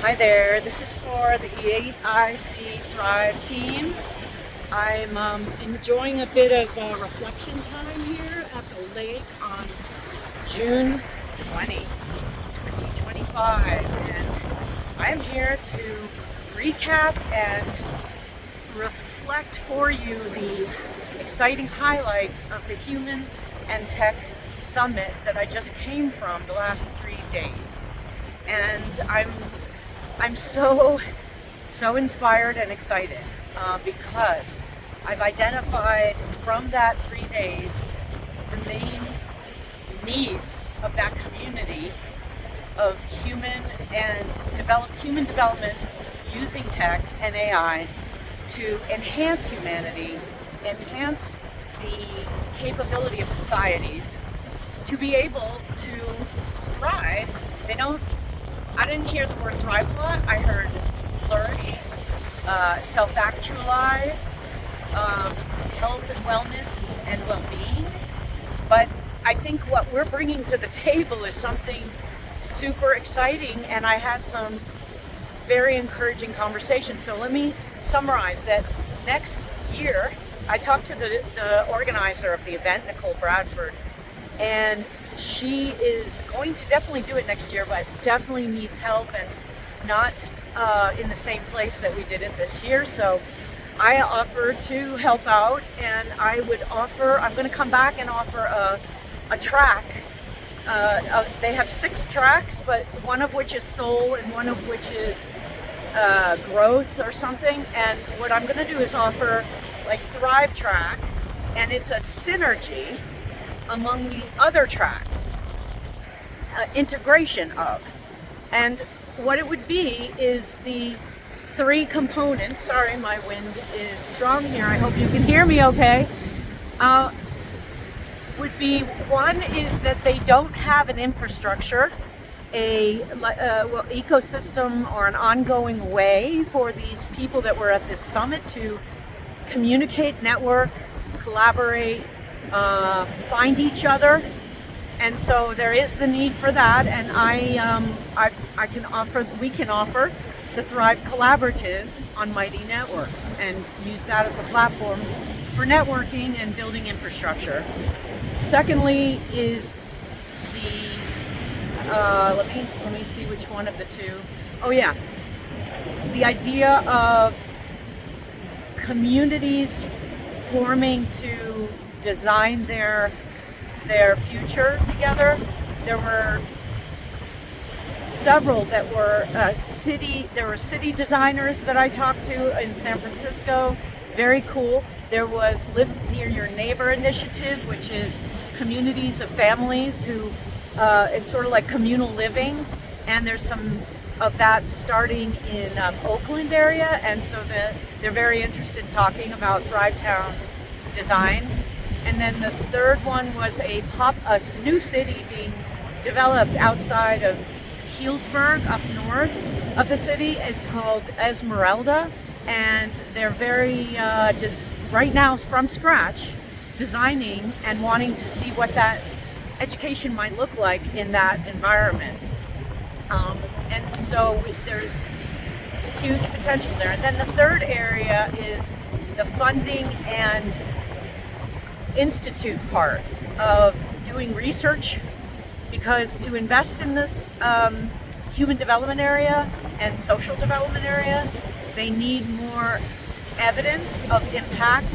Hi there, this is for the EIC Thrive team. I'm enjoying a bit of reflection time here at the lake on June 2025, and I'm here to recap and reflect for you the exciting highlights of the Human+Tech Summit that I just came from the last 3 days. And I'm so inspired and excited because I've identified from that 3 days the main needs of that community of human development using tech and AI to enhance humanity, enhance the capability of societies to be able to thrive. I didn't hear the word thrive a lot. I heard flourish, self-actualize, health and wellness and well-being. But I think what we're bringing to the table is something super exciting, and I had some very encouraging conversations. So let me summarize that. Next year, I talked to the organizer of the event, Nicole Bradford, and she is going to definitely do it next year, but definitely needs help and not in the same place that we did it this year. So I offered to help out, and I'm going to come back and offer a track. They have 6 tracks, but one of which is soul and one of which is growth or something. And what I'm going to do is offer like Thrive track, and it's a synergy among the other tracks, integration of. And what it would be is the 3 components. Sorry, my wind is strong here. I hope you can hear me okay. Would be, one is that they don't have an infrastructure, ecosystem or an ongoing way for these people that were at this summit to communicate, network, collaborate, find each other. And so there is the need for that, and we can offer the Thrive Collaborative on Mighty Network and use that as a platform for networking and building infrastructure. Secondly is the let me see which one of the 2. Oh yeah, the idea of communities forming to design their future together. There were several that were city designers that I talked to in San Francisco. Very cool. There was Live Near Your Neighbor initiative, which is communities of families who it's sort of like communal living, and there's some of that starting in Oakland area, and so they're very interested in talking about Thrive Town design. And then the third one was a new city being developed outside of Healdsburg, up north of the city. It's called Esmeralda, and they're very right now from scratch designing and wanting to see what that education might look like in that environment. And so there's huge potential there. And then the third area is the funding and institute part of doing research, because to invest in this human development area and social development area, they need more evidence of impact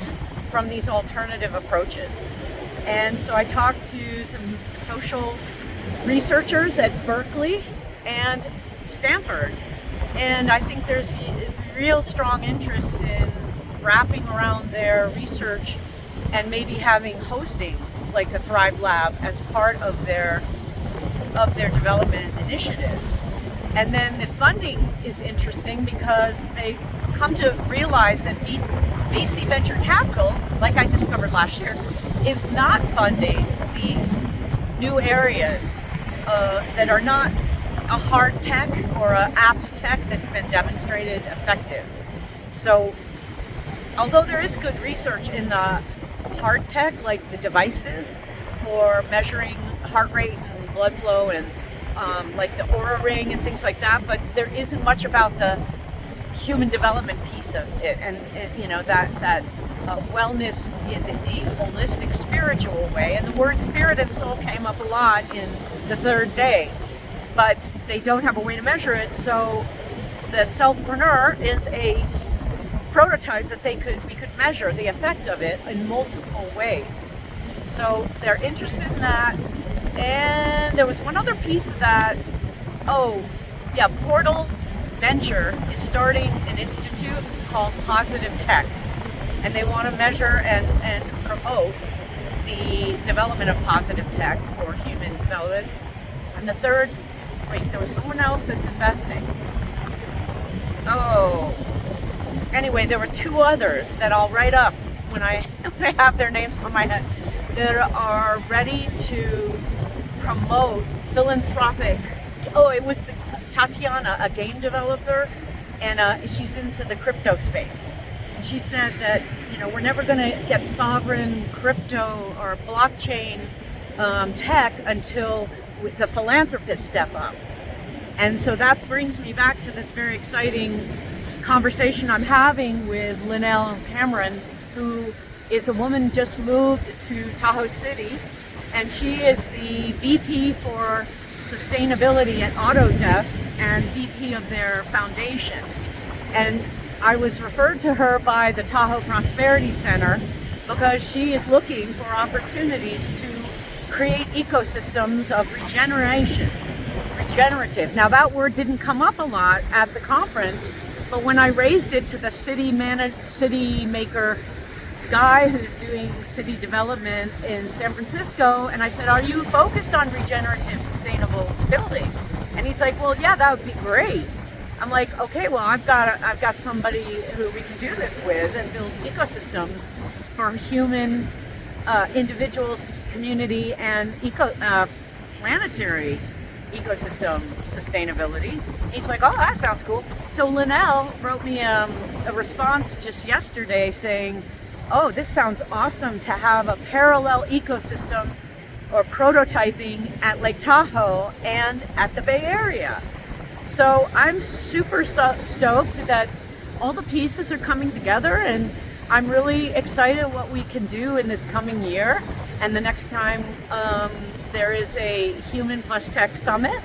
from these alternative approaches. And so I talked to some social researchers at Berkeley and Stanford, and I think there's a real strong interest in wrapping around their research and maybe hosting like a Thrive Lab as part of their development initiatives. And then the funding is interesting because they come to realize that VC venture capital, like I discovered last year, is not funding these new areas that are not a hard tech or an app tech that's been demonstrated effective. So although there is good research in the hard tech, like the devices for measuring heart rate and blood flow and like the Aura Ring and things like that, but there isn't much about the human development piece of it, and you know, that wellness in the holistic spiritual way. And the word spirit and soul came up a lot in the third day, but they don't have a way to measure it. So the selfpreneur is a prototype that we could measure the effect of it in multiple ways. So they're interested in that. And there was one other piece of that. Oh yeah, Portal Venture is starting an institute called Positive Tech, and they want to measure and promote the development of positive tech for human development. And the third, wait, there was someone else that's investing. Oh, anyway, there were two others that I'll write up when I have their names on my head, that are ready to promote philanthropic. Oh, it was Tatiana, a game developer, and she's into the crypto space. And she said that, you know, we're never going to get sovereign crypto or blockchain tech until the philanthropists step up. And so that brings me back to this very exciting conversation I'm having with Linnell Cameron, who is a woman just moved to Tahoe City, and she is the VP for Sustainability at Autodesk and VP of their foundation. And I was referred to her by the Tahoe Prosperity Center because she is looking for opportunities to create ecosystems of regenerative. Now that word didn't come up a lot at the conference, but when I raised it to the city maker guy who's doing city development in San Francisco, and I said, are you focused on regenerative sustainable building? And he's like, well, yeah, that would be great. I'm like, okay, well, I've got somebody who we can do this with and build ecosystems for human, individuals, community, and planetary ecosystem sustainability. He's like, oh, that sounds cool. So Linnell wrote me a response just yesterday saying, oh, this sounds awesome to have a parallel ecosystem or prototyping at Lake Tahoe and at the Bay Area. So I'm super stoked that all the pieces are coming together, and I'm really excited what we can do in this coming year. And the next time there is a Human+Tech Summit,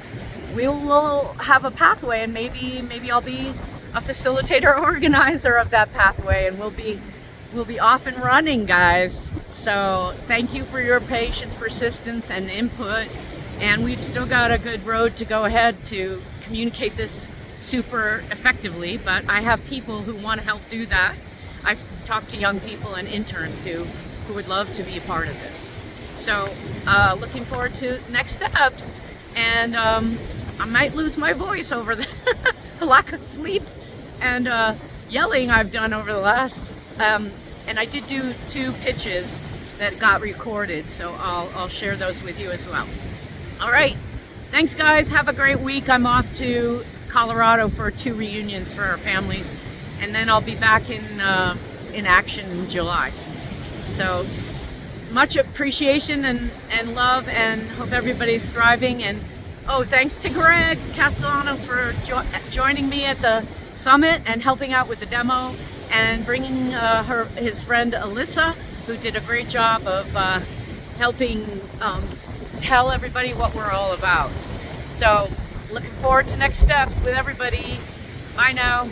we will have a pathway, and maybe I'll be a facilitator organizer of that pathway, and we'll be off and running, guys. So thank you for your patience, persistence, and input. And we've still got a good road to go ahead to communicate this super effectively, but I have people who want to help do that. I've talked to young people and interns who would love to be a part of this. So looking forward to next steps. And I might lose my voice over the lack of sleep and yelling I've done over the last and I did do 2 pitches that got recorded, so I'll share those with you as well. All right, thanks guys, have a great week. I'm off to Colorado for 2 reunions for our families, and then I'll be back in action in July. So much appreciation and love, and hope everybody's thriving. And oh, thanks to Greg Castellanos for joining me at the summit and helping out with the demo, and bringing his friend Alyssa, who did a great job of helping tell everybody what we're all about. So looking forward to next steps with everybody. Bye now.